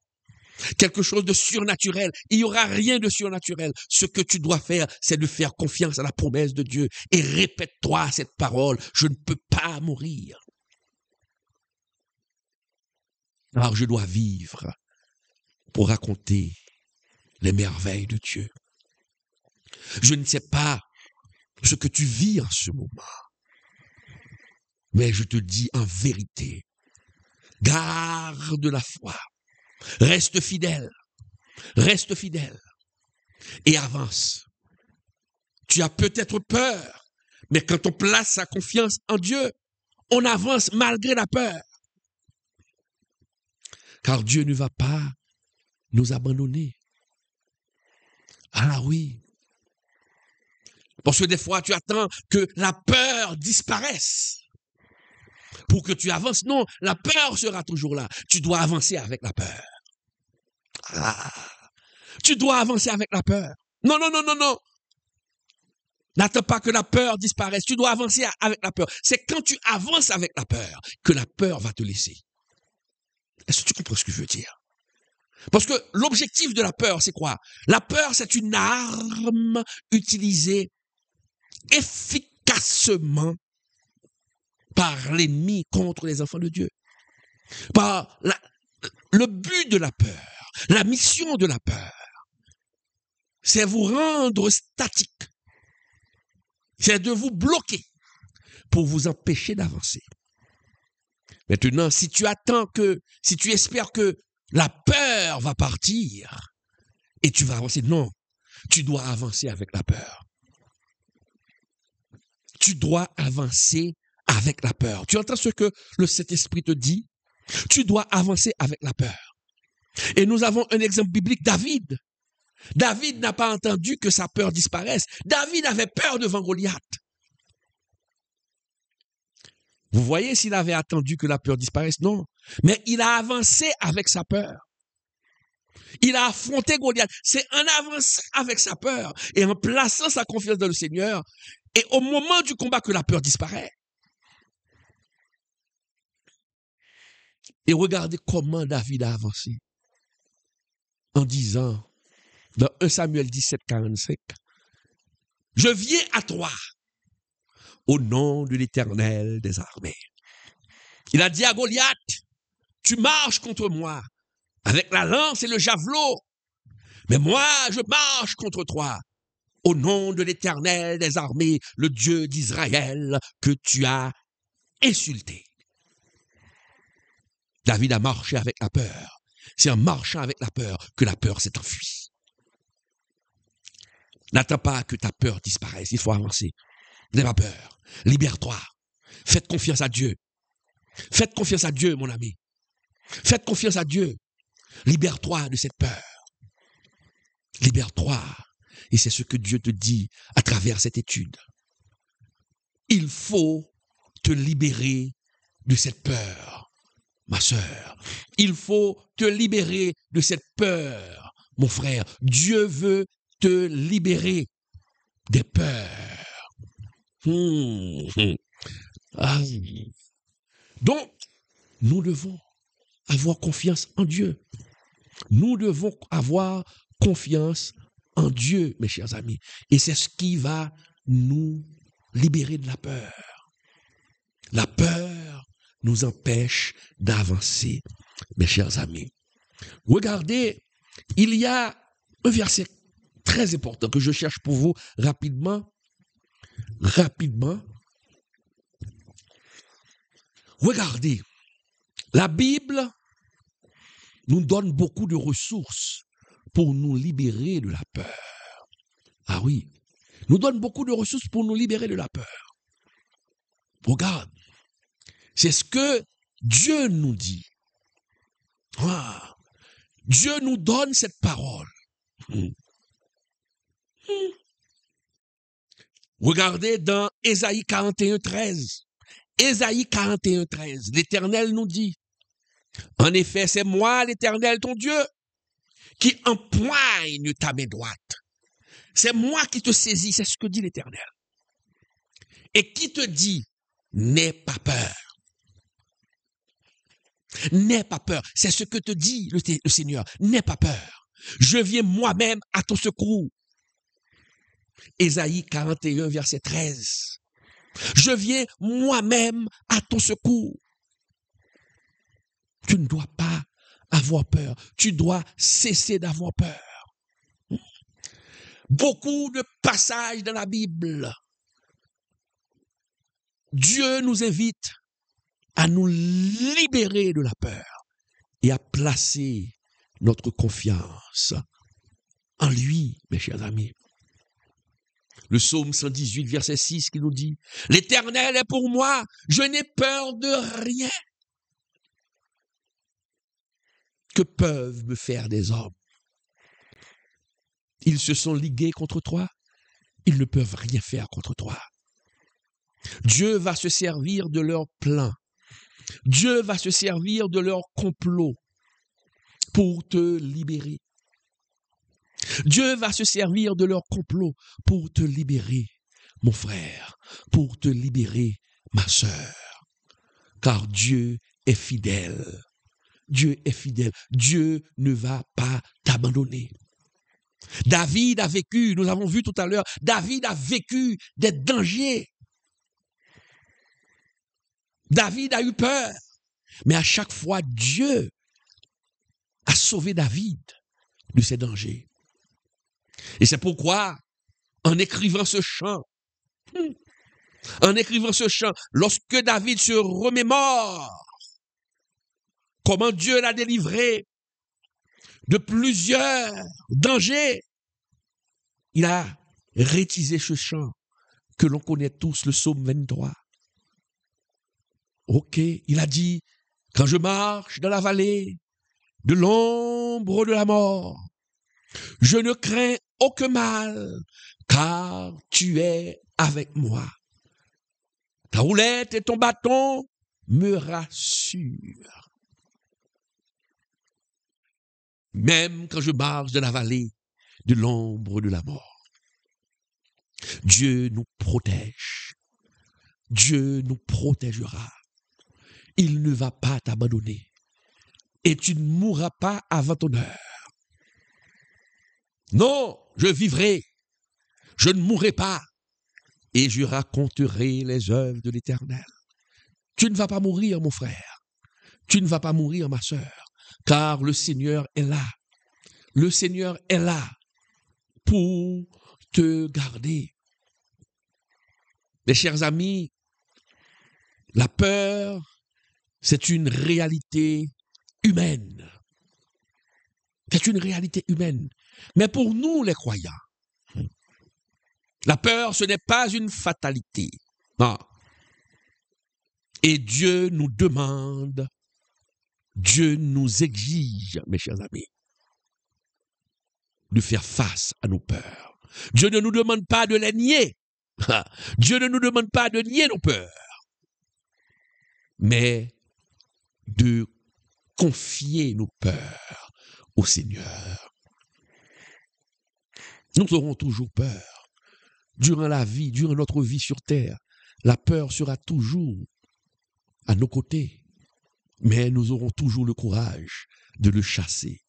quelque chose de surnaturel. Il n'y aura rien de surnaturel. Ce que tu dois faire, c'est de faire confiance à la promesse de Dieu et répète-toi cette parole. Je ne peux pas mourir. Alors je dois vivre pour raconter les merveilles de Dieu. Je ne sais pas ce que tu vis en ce moment, mais je te dis en vérité, garde la foi, reste fidèle et avance. Tu as peut-être peur, mais quand on place sa confiance en Dieu, on avance malgré la peur. Car Dieu ne va pas nous abandonner. Ah oui. Parce que des fois, tu attends que la peur disparaisse pour que tu avances. Non, la peur sera toujours là. Tu dois avancer avec la peur. Ah, tu dois avancer avec la peur. Non, non, non, non, non. N'attends pas que la peur disparaisse. Tu dois avancer avec la peur. C'est quand tu avances avec la peur que la peur va te laisser. Est-ce que tu comprends ce que je veux dire? Parce que l'objectif de la peur, c'est quoi? La peur, c'est une arme utilisée efficacement par l'ennemi contre les enfants de Dieu. Le but de la peur, la mission de la peur, c'est vous rendre statique. C'est de vous bloquer pour vous empêcher d'avancer. Maintenant, si tu espères que la peur va partir et tu vas avancer, non, tu dois avancer avec la peur. Tu dois avancer avec la peur. Tu entends ce que le Saint-Esprit te dit? Tu dois avancer avec la peur. Et nous avons un exemple biblique, David. David n'a pas entendu que sa peur disparaisse. David avait peur devant Goliath. Vous voyez s'il avait attendu que la peur disparaisse? Non. Mais il a avancé avec sa peur. Il a affronté Goliath. C'est en avançant avec sa peur et en plaçant sa confiance dans le Seigneur. Et au moment du combat que la peur disparaît. Et regardez comment David a avancé. En disant, dans 1 Samuel 17, 45, « Je viens à toi au nom de l'Éternel des armées. » Il a dit à Goliath, « Tu marches contre moi avec la lance et le javelot, mais moi je marche contre toi au nom de l'Éternel des armées, le Dieu d'Israël que tu as insulté. » David a marché avec la peur. C'est en marchant avec la peur que la peur s'est enfuie. N'attends pas que ta peur disparaisse. Il faut avancer. N'aie pas peur. Libère-toi. Faites confiance à Dieu. Faites confiance à Dieu, mon ami. Faites confiance à Dieu. Libère-toi de cette peur. Libère-toi. Et c'est ce que Dieu te dit à travers cette étude. Il faut te libérer de cette peur. Ma sœur, il faut te libérer de cette peur, mon frère. Dieu veut te libérer des peurs. Ah. Donc, nous devons avoir confiance en Dieu. Nous devons avoir confiance en Dieu, mes chers amis. Et c'est ce qui va nous libérer de la peur. La peur nous empêche d'avancer, mes chers amis. Regardez, il y a un verset très important que je cherche pour vous rapidement. Regardez, la Bible nous donne beaucoup de ressources pour nous libérer de la peur. Ah oui, nous donne beaucoup de ressources pour nous libérer de la peur. Regarde. C'est ce que Dieu nous dit. Ah, Dieu nous donne cette parole. Regardez dans Ésaïe 41, 13. Ésaïe 41, 13. L'Éternel nous dit, « En effet, c'est moi, l'Éternel, ton Dieu, qui empoigne ta main droite. C'est moi qui te saisis, c'est ce que dit l'Éternel. Et qui te dit, n'aie pas peur. » N'aie pas peur. C'est ce que te dit le Seigneur. N'aie pas peur. Je viens moi-même à ton secours. Ésaïe 41, verset 13. Je viens moi-même à ton secours. Tu ne dois pas avoir peur. Tu dois cesser d'avoir peur. Beaucoup de passages dans la Bible. Dieu nous invite à nous libérer de la peur et à placer notre confiance en lui, mes chers amis. Le psaume 118, verset 6 qui nous dit, « L'Éternel est pour moi, je n'ai peur de rien. Que peuvent me faire des hommes? Ils se sont ligués contre toi, ils ne peuvent rien faire contre toi. Dieu va se servir de leur plan. Dieu va se servir de leur complot pour te libérer. Dieu va se servir de leur complot pour te libérer, mon frère, pour te libérer, ma sœur. Car Dieu est fidèle. Dieu est fidèle. Dieu ne va pas t'abandonner. David a vécu, nous avons vu tout à l'heure, David a vécu des dangers. David a eu peur, mais à chaque fois, Dieu a sauvé David de ces dangers. Et c'est pourquoi, en écrivant ce chant, En écrivant ce chant, lorsque David se remémore comment Dieu l'a délivré de plusieurs dangers, il a rétisé ce chant que l'on connaît tous, le psaume 23. Ok, il a dit, quand je marche dans la vallée de l'ombre de la mort, je ne crains aucun mal, car tu es avec moi. Ta roulette et ton bâton me rassurent. Même quand je marche dans la vallée de l'ombre de la mort, Dieu nous protège. Dieu nous protégera. Il ne va pas t'abandonner. Et tu ne mourras pas avant ton heure. Non, je vivrai. Je ne mourrai pas. Et je raconterai les œuvres de l'Éternel. Tu ne vas pas mourir, mon frère. Tu ne vas pas mourir, ma sœur. Car le Seigneur est là. Le Seigneur est là pour te garder. Mes chers amis, la peur, c'est une réalité humaine. C'est une réalité humaine. Mais pour nous, les croyants, la peur, ce n'est pas une fatalité. Non. Et Dieu nous demande, Dieu nous exige, mes chers amis, de faire face à nos peurs. Dieu ne nous demande pas de les nier. Dieu ne nous demande pas de nier nos peurs, mais de confier nos peurs au Seigneur. Nous aurons toujours peur. Durant la vie, durant notre vie sur terre, la peur sera toujours à nos côtés. Mais nous aurons toujours le courage de chasser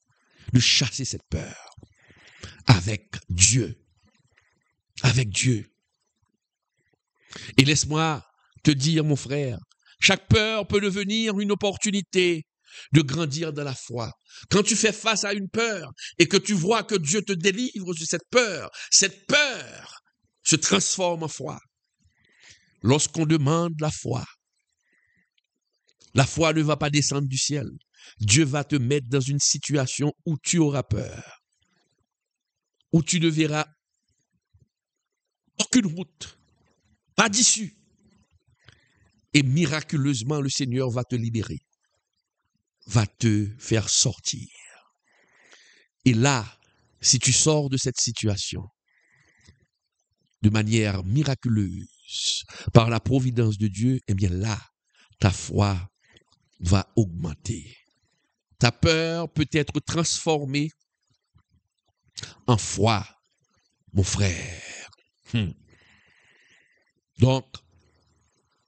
cette peur avec Dieu. Avec Dieu. Et laisse-moi te dire, mon frère, chaque peur peut devenir une opportunité de grandir dans la foi. Quand tu fais face à une peur et que tu vois que Dieu te délivre de cette peur se transforme en foi. Lorsqu'on demande la foi ne va pas descendre du ciel. Dieu va te mettre dans une situation où tu auras peur, où tu ne verras aucune route, pas d'issue. Et miraculeusement, le Seigneur va te libérer, va te faire sortir. Et là, si tu sors de cette situation de manière miraculeuse, par la providence de Dieu, eh bien là, ta foi va augmenter. Ta peur peut être transformée en foi, mon frère. Donc,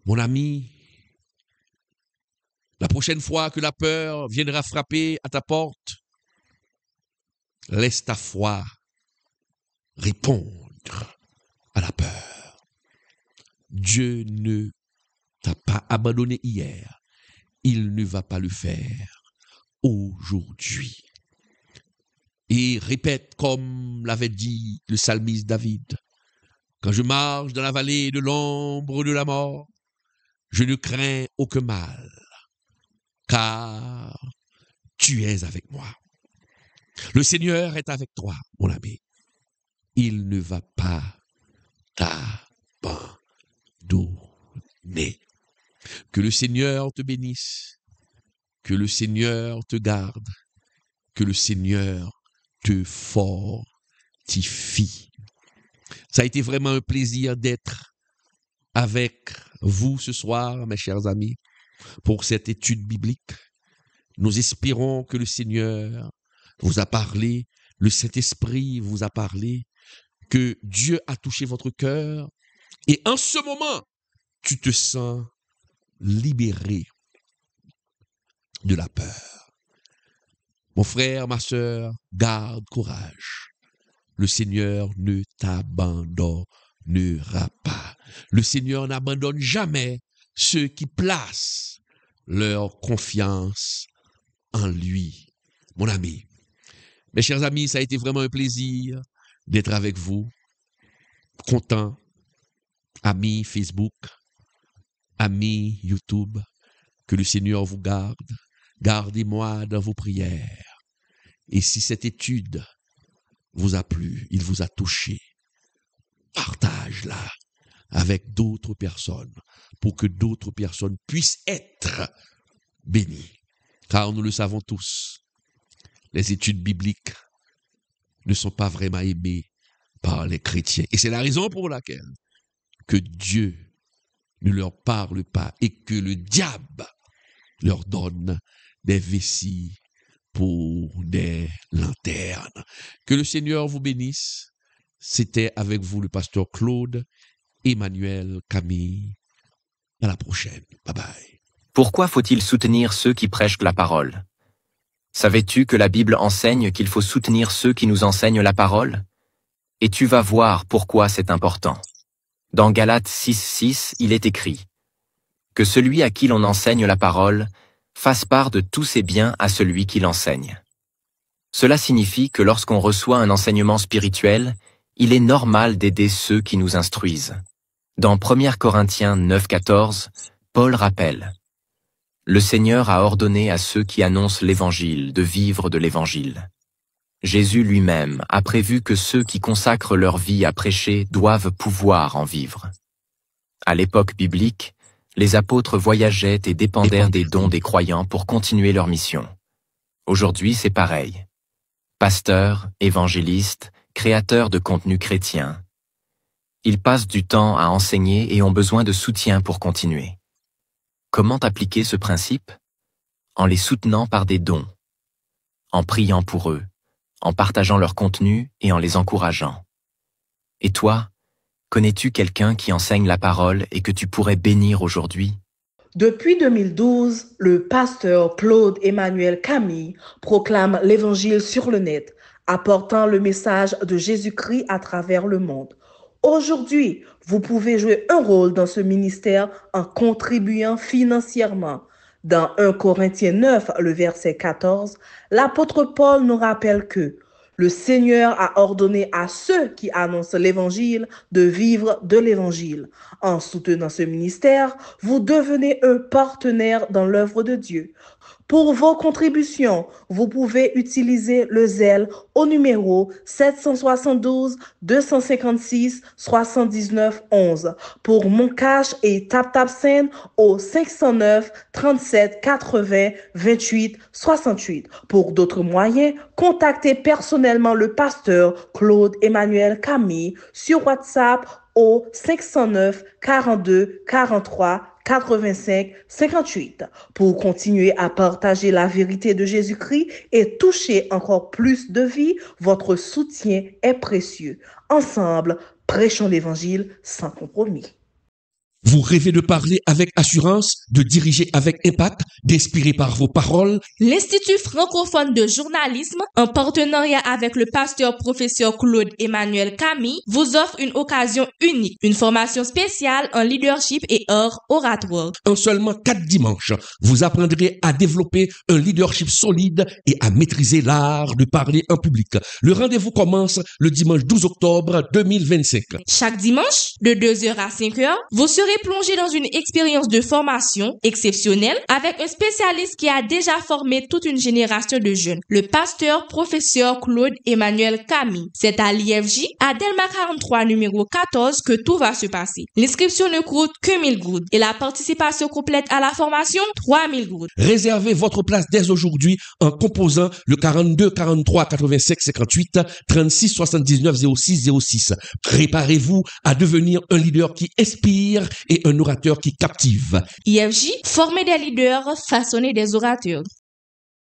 mon ami, la prochaine fois que la peur viendra frapper à ta porte, laisse ta foi répondre à la peur. Dieu ne t'a pas abandonné hier. Il ne va pas le faire aujourd'hui. Et répète comme l'avait dit le psalmiste David. Quand je marche dans la vallée de l'ombre de la mort, je ne crains aucun mal, car tu es avec moi. Le Seigneur est avec toi, mon ami. Il ne va pas t'abandonner. Que le Seigneur te bénisse, que le Seigneur te garde, que le Seigneur te fortifie. Ça a été vraiment un plaisir d'être avec vous ce soir, mes chers amis, pour cette étude biblique. Nous espérons que le Seigneur vous a parlé, le Saint-Esprit vous a parlé, que Dieu a touché votre cœur et en ce moment, tu te sens libéré de la peur. Mon frère, ma sœur, garde courage. Le Seigneur ne t'abandonnera pas. Le Seigneur n'abandonne jamais ceux qui placent leur confiance en lui. Mon ami, mes chers amis, ça a été vraiment un plaisir d'être avec vous, content amis Facebook, amis YouTube, que le Seigneur vous garde. Gardez-moi dans vos prières. Et si cette étude vous a plu, il vous a touché, partage-la avec d'autres personnes pour que d'autres personnes puissent être bénies. Car nous le savons tous, les études bibliques ne sont pas vraiment aimées par les chrétiens. Et c'est la raison pour laquelle que Dieu ne leur parle pas et que le diable leur donne des vessies pour des lanternes. Que le Seigneur vous bénisse. C'était avec vous le pasteur Claude Emmanuel Camille. À la prochaine. Bye bye. Pourquoi faut-il soutenir ceux qui prêchent la parole? Savais-tu que la Bible enseigne qu'il faut soutenir ceux qui nous enseignent la parole? Et tu vas voir pourquoi c'est important. Dans Galates 6:6, il est écrit « Que celui à qui l'on enseigne la parole fasse part de tous ses biens à celui qui l'enseigne. » Cela signifie que lorsqu'on reçoit un enseignement spirituel, il est normal d'aider ceux qui nous instruisent. Dans 1 Corinthiens 9:14, Paul rappelle « Le Seigneur a ordonné à ceux qui annoncent l'Évangile de vivre de l'Évangile. Jésus lui-même a prévu que ceux qui consacrent leur vie à prêcher doivent pouvoir en vivre. » À l'époque biblique, les apôtres voyageaient et dépendèrent des dons des croyants pour continuer leur mission. Aujourd'hui, c'est pareil. Pasteurs, évangélistes, créateurs de contenu chrétien. Ils passent du temps à enseigner et ont besoin de soutien pour continuer. Comment appliquer ce principe? En les soutenant par des dons, en priant pour eux, en partageant leur contenu et en les encourageant. Et toi, connais-tu quelqu'un qui enseigne la parole et que tu pourrais bénir aujourd'hui? Depuis 2012, le pasteur Claude Emmanuel Camille proclame l'Évangile sur le net, apportant le message de Jésus-Christ à travers le monde. Aujourd'hui, vous pouvez jouer un rôle dans ce ministère en contribuant financièrement. Dans 1 Corinthiens 9, le verset 14, l'apôtre Paul nous rappelle que le Seigneur a ordonné à ceux qui annoncent l'Évangile de vivre de l'Évangile. En soutenant ce ministère, vous devenez un partenaire dans l'œuvre de Dieu. Pour vos contributions, vous pouvez utiliser le zèle au numéro 772 256 79 11. Pour Moncash et TapTapSend au 509 37 80 28 68. Pour d'autres moyens, contactez personnellement le pasteur Claude Emmanuel Camille sur WhatsApp au 509 42 43 85 58 pour continuer à partager la vérité de Jésus-Christ et toucher encore plus de vies. Votre soutien est précieux. Ensemble, prêchons l'Évangile sans compromis. Vous rêvez de parler avec assurance, de diriger avec impact, d'inspirer par vos paroles? L'Institut francophone de journalisme, en partenariat avec le pasteur professeur Claude Emmanuel Camille, vous offre une occasion unique, une formation spéciale en leadership et art oratoire. En seulement 4 dimanches, vous apprendrez à développer un leadership solide et à maîtriser l'art de parler en public. Le rendez-vous commence le dimanche 12 octobre 2025. Chaque dimanche, de 2h à 5h, vous serez plongé dans une expérience de formation exceptionnelle avec un spécialiste qui a déjà formé toute une génération de jeunes, le pasteur professeur Claude Emmanuel Camille. C'est à l'IFJ, à Delma 43 numéro 14 que tout va se passer. L'inscription ne coûte que 1000 gouttes et la participation complète à la formation 3000 gouttes. Réservez votre place dès aujourd'hui en composant le 42 43 85 58 36 79 06 06. Préparez-vous à devenir un leader qui inspire et un orateur qui captive. IFJ, former des leaders, façonner des orateurs.